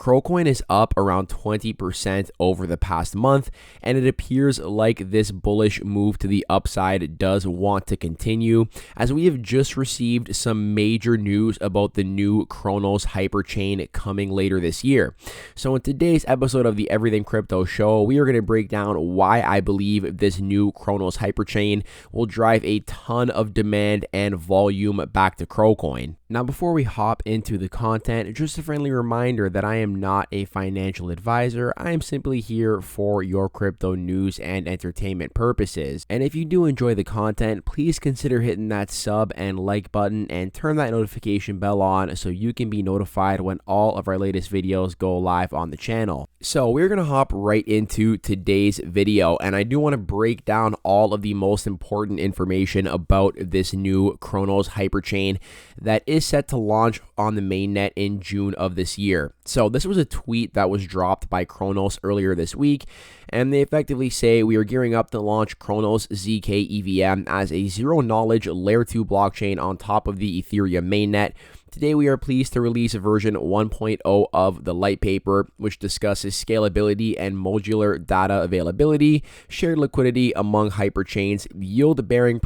Crocoin is up around 20% over the past month, and it appears like this bullish move to the upside does want to continue, as we have just received some major news about the new Cronos HYPERCHAIN coming later this year. So in today's episode of the Everything Crypto Show, we are going to break down why I believe this new Cronos HYPERCHAIN will drive a ton of demand and volume back to Crocoin. Now, before we hop into the content, just a friendly reminder that I am not a financial advisor. I am simply here for your crypto news and entertainment purposes. And if you do enjoy the content, please consider hitting that sub and like button and turn that notification bell on so you can be notified when all of our latest videos go live on the channel. So we're going to hop right into today's video, and I do want to break down all of the most important information about this new Cronos HYPERCHAIN that is set to launch on the mainnet in June of this year. So this was a tweet that was dropped by Cronos earlier this week, and they effectively say we are gearing up to launch Cronos ZK EVM as a zero-knowledge Layer 2 blockchain on top of the Ethereum mainnet. Today, we are pleased to release version 1.0 of the light paper, which discusses scalability and modular data availability, shared liquidity among hyperchains, yield-bearing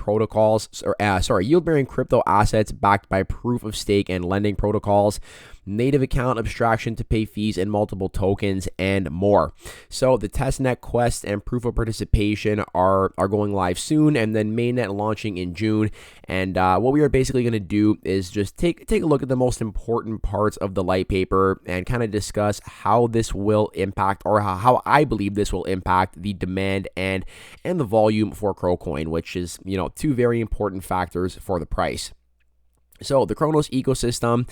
yield-bearing crypto assets backed by proof of stake and lending protocols, native account abstraction to pay fees in multiple tokens, and more. So the testnet quest and proof of participation are going live soon, and then mainnet launching in June. And what we are basically going to do is just take a look at the most important parts of the light paper and kind of discuss how this will impact, or how I believe this will impact the demand and the volume for Crocoin, which is, two very important factors for the price. So the Cronos ecosystem,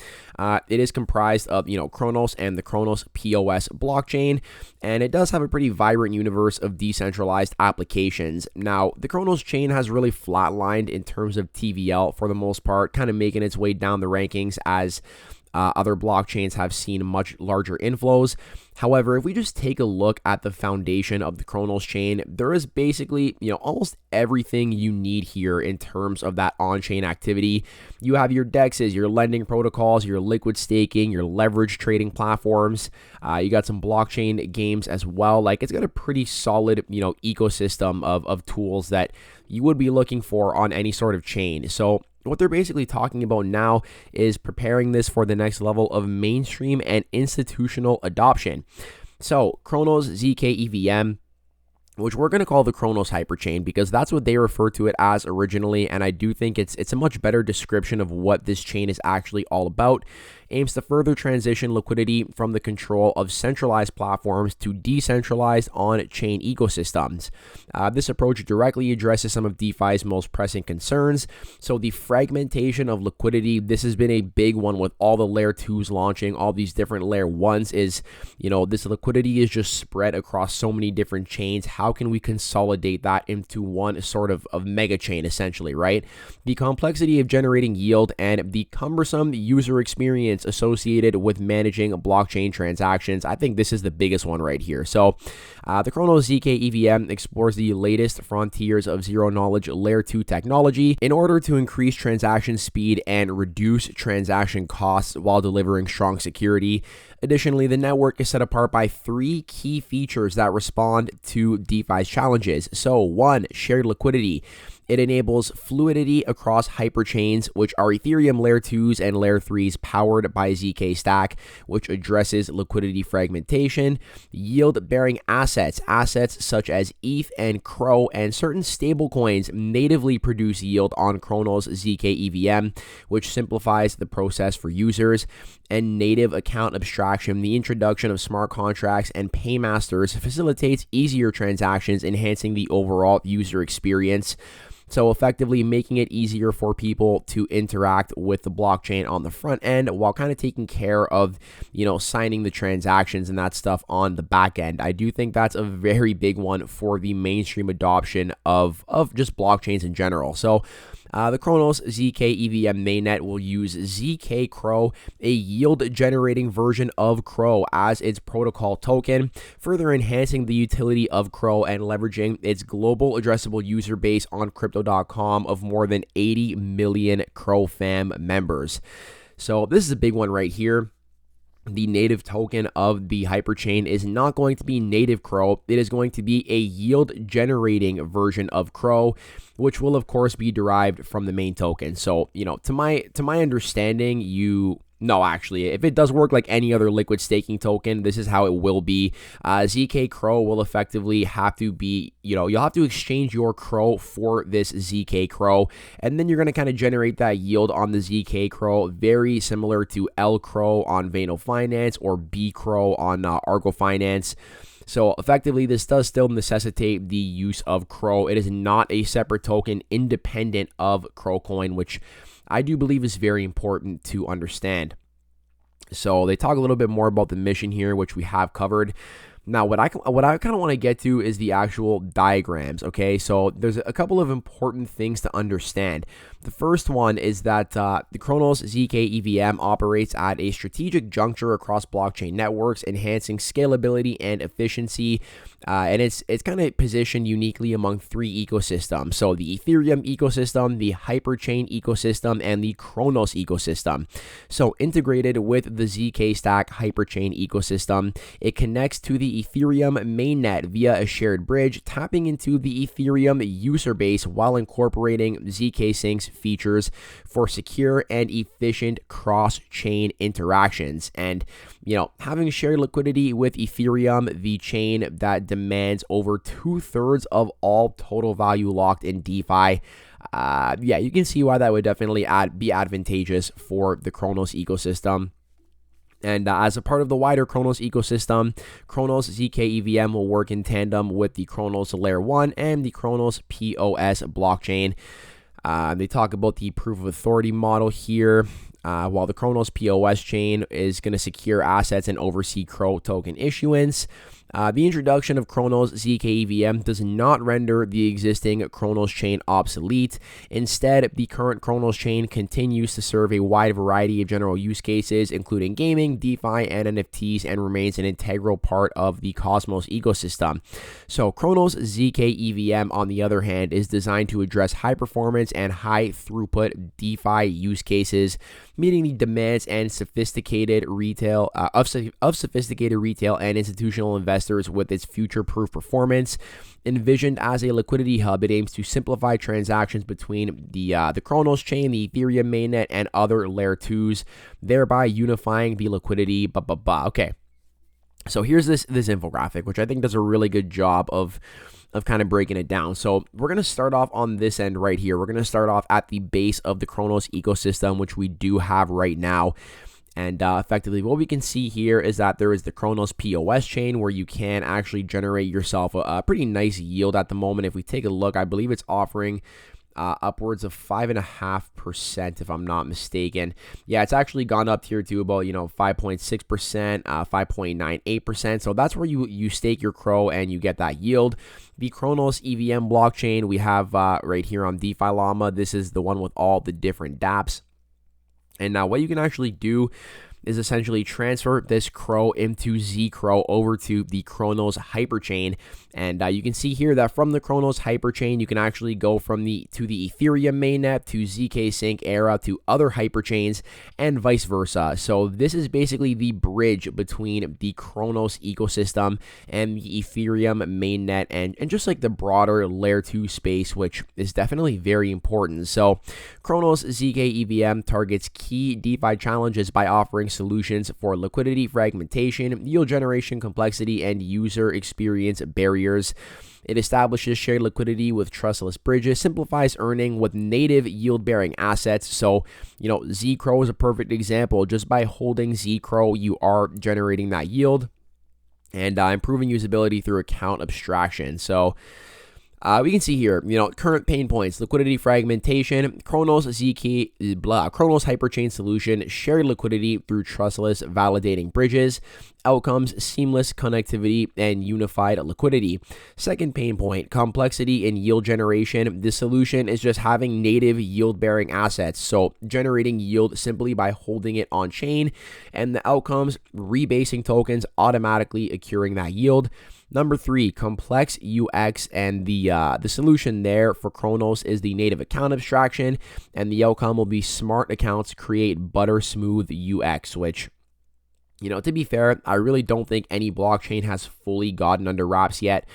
it is comprised of, Cronos and the Cronos POS blockchain, and it does have a pretty vibrant universe of decentralized applications. Now, the Cronos chain has really flatlined in terms of TVL for the most part, kind of making its way down the rankings as other blockchains have seen much larger inflows. However, if we just take a look at the foundation of the Cronos chain, there is basically, almost everything you need here in terms of that on-chain activity. You have your DEXs, your lending protocols, your liquid staking, your leverage trading platforms. You got some blockchain games as well. Like, it's got a pretty solid, ecosystem of tools that you would be looking for on any sort of chain. So what they're basically talking about now is preparing this for the next level of mainstream and institutional adoption. So Cronos ZK EVM, which we're going to call the Cronos HYPERCHAIN because that's what they refer to it as originally, and I do think it's a much better description of what this chain is actually all about, aims to further transition liquidity from the control of centralized platforms to decentralized on-chain ecosystems. This approach directly addresses some of DeFi's most pressing concerns. So the fragmentation of liquidity, this has been a big one with all the layer 2s launching, all these different layer 1s is, this liquidity is just spread across so many different chains. How can we consolidate that into one sort of mega chain essentially, right? The complexity of generating yield and the cumbersome user experience associated with managing blockchain transactions. I think this is the biggest one right here. So the Cronos ZK EVM explores the latest frontiers of zero-knowledge Layer 2 technology in order to increase transaction speed and reduce transaction costs while delivering strong security. Additionally, the network is set apart by 3 key features that respond to DeFi's challenges. So 1, shared liquidity. It enables fluidity across hyperchains, which are Ethereum Layer 2s and Layer 3s powered by ZK Stack, which addresses liquidity fragmentation. Yield-bearing assets such as ETH and CRO and certain stablecoins natively produce yield on Cronos ZK EVM, which simplifies the process for users. And native account abstraction, the introduction of smart contracts and paymasters facilitates easier transactions, enhancing the overall user experience. So effectively making it easier for people to interact with the blockchain on the front end while kind of taking care of, signing the transactions and that stuff on the back end. I do think that's a very big one for the mainstream adoption of just blockchains in general. So the Cronos ZK EVM mainnet will use ZK CRO, a yield-generating version of CRO, as its protocol token, further enhancing the utility of CRO and leveraging its global addressable user base on Crypto.com of more than 80 million CRO fam members. So this is a big one right here. the native token of the Hyperchain is not going to be native Crow. It is going to be a yield generating version of Crow, which will of course be derived from the main token. So, to my understanding, actually, if it does work like any other liquid staking token, this is how it will be. ZK Crow will effectively have to be, you'll have to exchange your Crow for this ZK Crow, and then you're going to kind of generate that yield on the ZK Crow, very similar to L Crow on Vano Finance or B Crow on Argo Finance. So effectively, this does still necessitate the use of Crow. It is not a separate token independent of Crow Coin, which I do believe is very important to understand. So they talk a little bit more about the mission here, which we have covered. Now, what I kind of want to get to is the actual diagrams, okay? So there's a couple of important things to understand. The first one is that the Cronos ZK EVM operates at a strategic juncture across blockchain networks, enhancing scalability and efficiency, and it's kind of positioned uniquely among three ecosystems. So the Ethereum ecosystem, the Hyperchain ecosystem, and the Cronos ecosystem. So integrated with the ZK Stack Hyperchain ecosystem, it connects to the Ethereum mainnet via a shared bridge, tapping into the Ethereum user base while incorporating ZK Sync's features for secure and efficient cross-chain interactions. And, having shared liquidity with Ethereum, the chain that demands over 2/3 of all total value locked in DeFi, you can see why that would definitely be advantageous for the Cronos ecosystem. And as a part of the wider Cronos ecosystem, Cronos ZK EVM will work in tandem with the Cronos Layer 1 and the Cronos POS blockchain. They talk about the proof of authority model here. While the Cronos POS chain is going to secure assets and oversee Crow token issuance. The introduction of Cronos ZK EVM does not render the existing Cronos chain obsolete. Instead, the current Cronos chain continues to serve a wide variety of general use cases, including gaming, DeFi, and NFTs, and remains an integral part of the Cosmos ecosystem. So Cronos ZK EVM, on the other hand, is designed to address high performance and high throughput DeFi use cases, meeting the demands and sophisticated retail sophisticated retail and institutional investors with its future-proof performance. Envisioned as a liquidity hub, it aims to simplify transactions between the Cronos chain, the Ethereum mainnet, and other layer 2s, thereby unifying the liquidity. Okay, so here's this infographic, which I think does a really good job of kind of breaking it down. So we're going to start off on this end right here. We're going to start off at the base of the Cronos ecosystem, which we do have right now. And effectively, what we can see here is that there is the Cronos POS chain, where you can actually generate yourself a pretty nice yield at the moment. If we take a look, I believe it's offering upwards of 5.5%, if I'm not mistaken. Yeah, it's actually gone up here to about 5.6%, 5.98%. So that's where you stake your Crow and you get that yield. The Cronos EVM blockchain we have right here on DeFi Llama. This is the one with all the different dApps. And now what you can actually do is essentially transfer this Crow into Z Crow over to the Cronos Hyperchain. And you can see here that from the Cronos Hyperchain, you can actually go to the Ethereum mainnet to ZK Sync era to other hyperchains and vice versa. So this is basically the bridge between the Cronos ecosystem and the Ethereum mainnet and just like the broader layer 2 space, which is definitely very important. So Cronos ZK EVM targets key DeFi challenges by offering solutions for liquidity fragmentation, yield generation complexity, and user experience barriers. It establishes shared liquidity with trustless bridges, simplifies earning with native yield-bearing assets. So, Z-Crow is a perfect example. Just by holding Z-Crow, you are generating that yield and improving usability through account abstraction. So, we can see here, current pain points: liquidity fragmentation, Cronos Cronos Hyperchain solution, shared liquidity through trustless validating bridges, outcomes, seamless connectivity, and unified liquidity. Second pain point: complexity in yield generation. The solution is just having native yield-bearing assets, so generating yield simply by holding it on chain, and the outcomes: rebasing tokens, automatically accruing that yield. Number 3, complex UX, and the solution there for Cronos is the native account abstraction, and the outcome will be smart accounts create butter smooth UX, which To be fair, I really don't think any blockchain has fully gotten under wraps yet.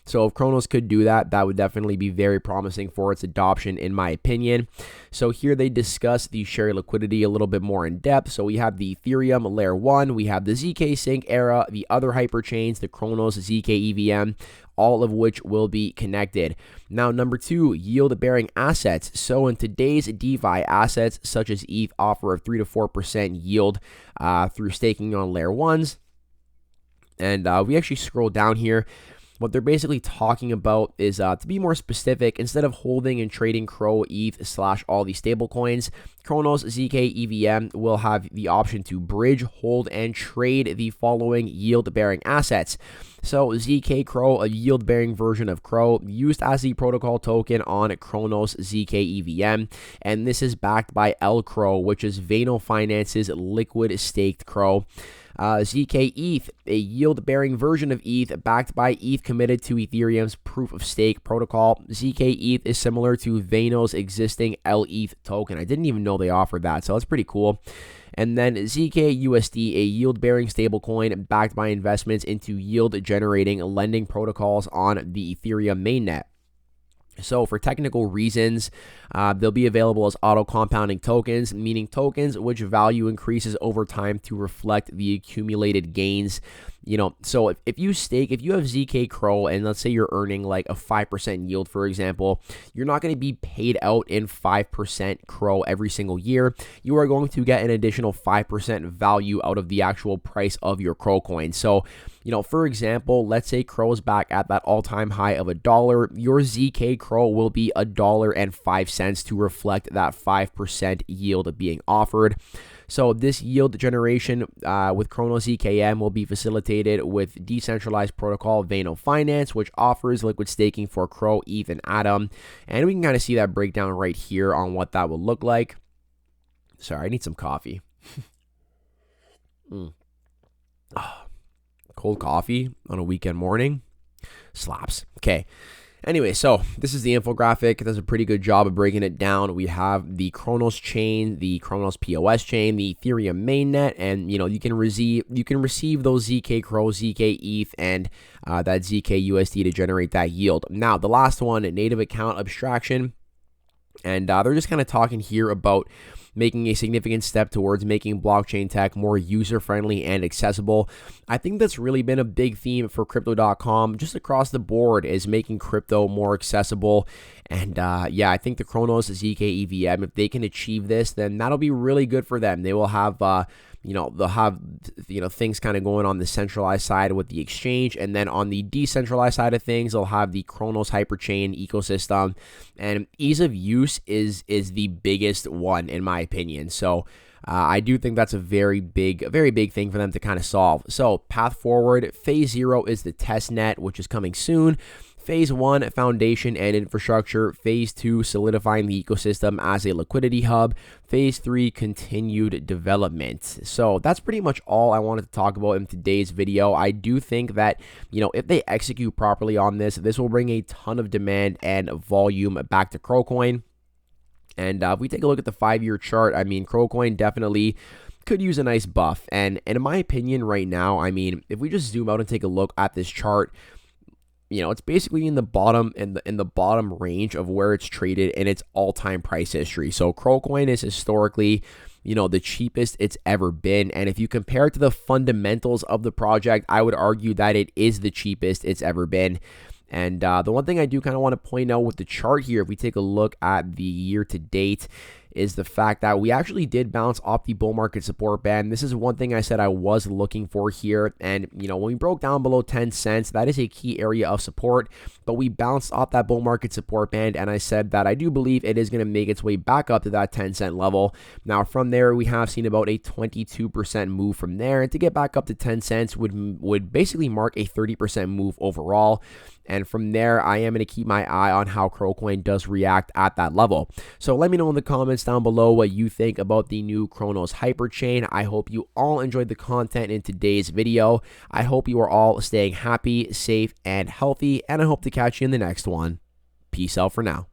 So if Cronos could do that, that would definitely be very promising for its adoption, in my opinion. So here they discuss the share liquidity a little bit more in depth. So we have the Ethereum Layer 1, we have the ZK Sync era, the other hyperchains, the Cronos ZK EVM, all of which will be connected. Now, number 2, yield-bearing assets. So in today's DeFi, assets such as ETH offer a 3 to 4% yield through staking on Layer 1s. And we actually scroll down here. What they're basically talking about is, to be more specific, instead of holding and trading CRO, ETH / all these stablecoins, Cronos ZK EVM will have the option to bridge, hold, and trade the following yield-bearing assets. So ZK CRO, a yield-bearing version of CRO, used as the protocol token on Cronos ZK EVM, and this is backed by LCRO, which is Vano Finance's liquid staked CRO. ZK ETH, a yield-bearing version of ETH backed by ETH committed to Ethereum's proof-of-stake protocol. ZK ETH is similar to Vano's existing LETH token. I didn't even know they offered that, so that's pretty cool. And then ZK USD, a yield-bearing stablecoin backed by investments into yield-generating lending protocols on the Ethereum mainnet. So for technical reasons, they'll be available as auto-compounding tokens, meaning tokens which value increases over time to reflect the accumulated gains. So if you have ZK CRO and let's say you're earning like a 5% yield, for example, you're not going to be paid out in 5% CRO every single year. You are going to get an additional 5% value out of the actual price of your CRO coin. So, for example, let's say CRO is back at that all-time high of $1. Your ZK CRO will be $1.05 to reflect that 5% yield being offered. So this yield generation with Cronos ZKM will be facilitated with decentralized protocol Vano Finance, which offers liquid staking for CRO, ETH, and Atom. And we can kind of see that breakdown right here on what that will look like. Sorry, I need some coffee. Cold coffee on a weekend morning slaps. Okay. Anyway, so this is the infographic. It does a pretty good job of breaking it down. We have the Cronos chain, the Cronos POS chain, the Ethereum mainnet, and you can receive those ZK CRO, ZK ETH, and that ZK USD to generate that yield. Now, the last one, native account abstraction, and they're just kind of talking here about making a significant step towards making blockchain tech more user-friendly and accessible. I think that's really been a big theme for Crypto.com just across the board, is making crypto more accessible. And I think the Cronos ZK EVM, if they can achieve this, then that'll be really good for them. They will have they'll have things kind of going on the centralized side with the exchange, and then on the decentralized side of things, they'll have the Cronos HYPERCHAIN ecosystem, and ease of use is the biggest one in my opinion. So I do think that's a very big thing for them to kind of solve. So path forward, phase 0 is the test net, which is coming soon. Phase 1, foundation and infrastructure. Phase 2, solidifying the ecosystem as a liquidity hub. Phase 3, continued development. So that's pretty much all I wanted to talk about in today's video. I do think that, if they execute properly on this will bring a ton of demand and volume back to CROcoin. And if we take a look at the 5-year chart, CROcoin definitely could use a nice buff. And in my opinion right now, if we just zoom out and take a look at this chart, it's basically in the bottom range of where it's traded in its all-time price history. So CROcoin is historically, the cheapest it's ever been. And if you compare it to the fundamentals of the project, I would argue that it is the cheapest it's ever been. And the one thing I do kind of want to point out with the chart here, if we take a look at the year to date, is the fact that we actually did bounce off the bull market support band. This is one thing I said I was looking for here. And, when we broke down below 10 cents, that is a key area of support. But we bounced off that bull market support band, and I said that I do believe it is going to make its way back up to that 10-cent level. Now, from there, we have seen about a 22% move from there. And to get back up to 10 cents would basically mark a 30% move overall. And from there, I am going to keep my eye on how CROcoin does react at that level. So let me know in the comments down below what you think about the new Cronos HYPERCHAIN. I hope you all enjoyed the content in today's video. I hope you are all staying happy, safe, and healthy, and I hope to catch you in the next one. Peace out for now.